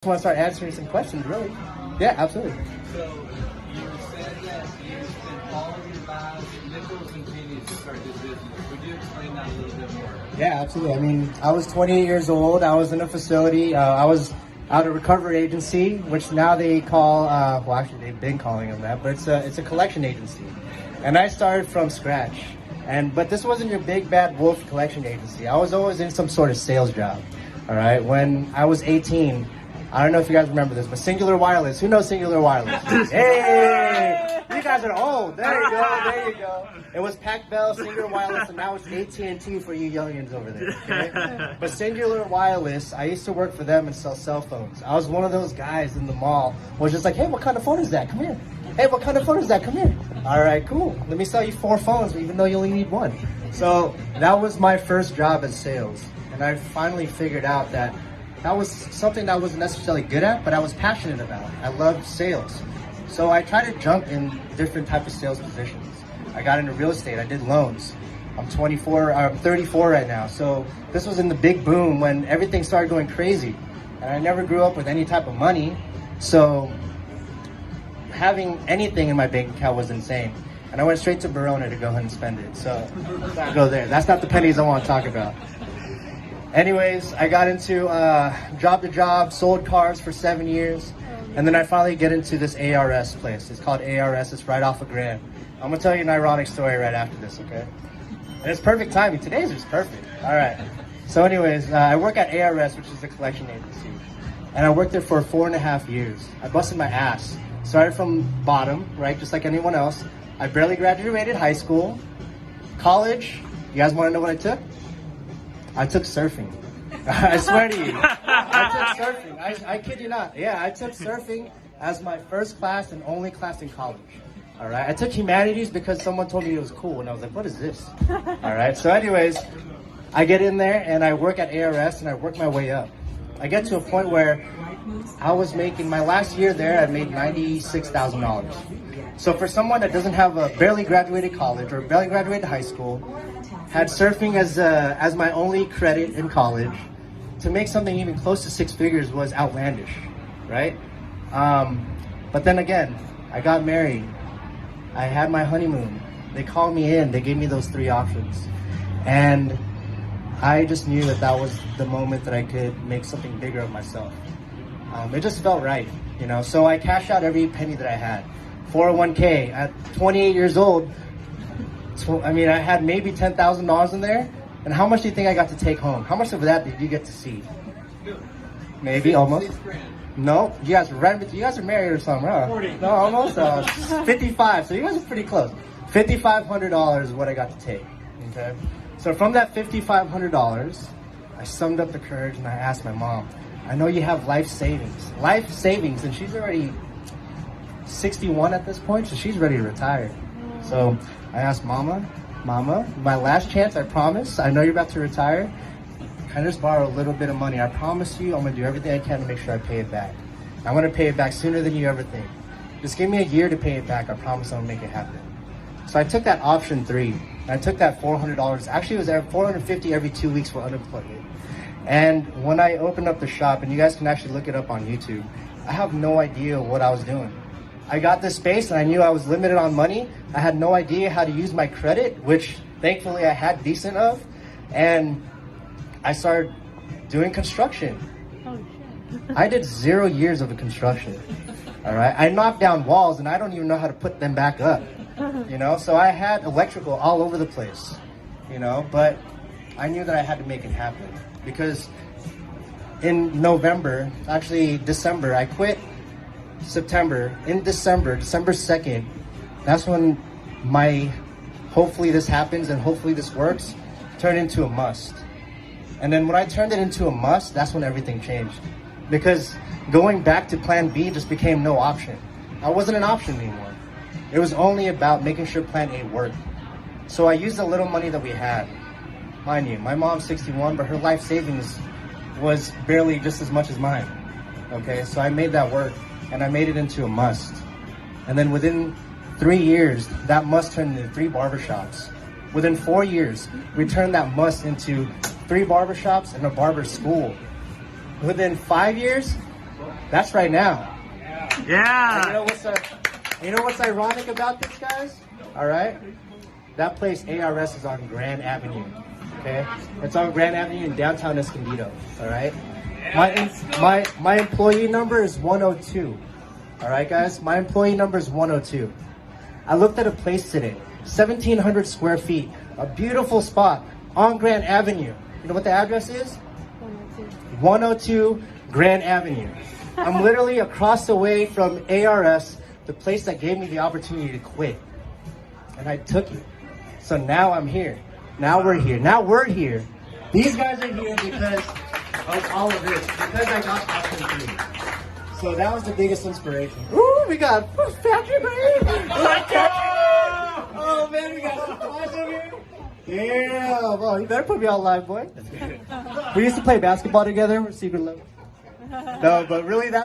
want to start answering some questions, really. Yeah, absolutely. So you said that you spent all of your last nickels and pennies to start this business. Would you explain that a little bit more? Yeah, absolutely. I mean, I was 28 years old. I was in a facility. I was out of recovery agency, which now they call, well, actually they've been calling them that, but it's a collection agency. And I started from scratch. But this wasn't your big bad wolf collection agency. I was always in some sort of sales job. All right. When I was 18, I don't know if you guys remember this, but Singular Wireless. Who knows Singular Wireless? Hey, you guys are old. There you go. There you go. It was Pac Bell, Singular Wireless, and now it's AT&T for you youngins over there. Okay? But Singular Wireless, I used to work for them and sell cell phones. I was one of those guys in the mall who was just like, hey, what kind of phone is that? Come here. Hey, what kind of phone is that? Come here. All right, cool. Let me sell you 4 phones, even though you only need 1. So that was my first job in sales, and I finally figured out that was something that I wasn't necessarily good at, but I was passionate about. I loved sales. So I tried to jump in different types of sales positions. I got into real estate. I did loans. I'm 34 right now. So this was in the big boom when everything started going crazy. And I never grew up with any type of money. So having anything in my bank account was insane. And I went straight to Verona to go ahead and spend it. So I go there. That's not the pennies I want to talk about. Anyways, I got into job to job, sold cars for 7 years, and then I finally get into this ARS place. It's called ARS. It's right off of Grand. I'm gonna tell you an ironic story right after this, okay? And it's perfect timing. Today's just perfect. All right. So anyways, I work at ARS, which is a collection agency, and I worked there for 4.5 years. I busted my ass. Started from bottom, right, just like anyone else. I barely graduated high school. College, you guys want to know what I took? I took surfing. I swear to you. I took surfing. I kid you not. Yeah, I took surfing as my first class and only class in college. All right. I took humanities because someone told me it was cool, and I was like, what is this? All right. So anyways, I get in there and I work at ARS and I work my way up. I get to a point where I was making, my last year there, I made $96,000. So for someone that doesn't have barely graduated college or barely graduated high school, had surfing as my only credit in college, to make something even close to 6 figures was outlandish, right? But then again, I got married. I had my honeymoon. They called me in. They gave me those 3 options. And I just knew that was the moment that I could make something bigger of myself. It just felt right, you know? So I cashed out every penny that I had. 401k at 28 years old. So, I mean, I had maybe $10,000 in there. And how much do you think I got to take home? How much of that did you get to see? Maybe, almost. No, you guys are married or something, huh? 40. No, almost. 55. So you guys are pretty close. $5,500 is what I got to take. Okay. So from that $5,500, I summed up the courage and I asked my mom, I know you have life savings, and she's already 61 at this point, so she's ready to retire. So I asked Mama, my last chance, I promise. I know you're about to retire. Can I just borrow a little bit of money? I promise you I'm going to do everything I can to make sure I pay it back. I'm going to pay it back sooner than you ever think. Just give me a year to pay it back. I promise I'll make it happen. So I took that option 3. And I took that $400. Actually, it was $450 every 2 weeks for unemployment. And when I opened up the shop, and you guys can actually look it up on YouTube, I have no idea what I was doing. I got this space and I knew I was limited on money. I had no idea how to use my credit, which thankfully I had decent of. And I started doing construction. I did 0 years of construction. All right. I knocked down walls and I don't even know how to put them back up. You know, so I had electrical all over the place, you know, but I knew that I had to make it happen because in November, actually December, I quit September. In December 2nd, that's when my hopefully this happens and hopefully this works turned into a must. And then when I turned it into a must, that's when everything changed. Because going back to plan B just became no option. I wasn't an option anymore. It was only about making sure plan A worked. So I used the little money that we had. Mind you, my mom's 61, but her life savings was barely just as much as mine. Okay, so I made that work and I made it into a must. And then within 3 years, that must turned into 3 barbershops. Within 4 years, we turned that must into 3 barbershops and a barber school. Within 5 years, That's right now. Yeah. You know what's ironic about this, guys? All right, that place ARS is on Grand Avenue. Okay, it's on Grand Avenue in downtown Escondido. All right, my employee number is 102. All right, guys, my employee number is 102. I looked at a place today, 1,700 square feet, a beautiful spot on Grand Avenue. You know what the address is? 102 Grand Avenue. I'm literally across the way from ARS, the place that gave me the opportunity to quit. And I took it. So now I'm here. Now we're here. Now we're here. These guys are here because of all of this. Because I got option 3. So that was the biggest inspiration. Ooh, we got factory break. Oh man, we got supplies over here. Yeah, well, you better put me on live, boy. We used to play basketball together. We're secret love. No, but really that.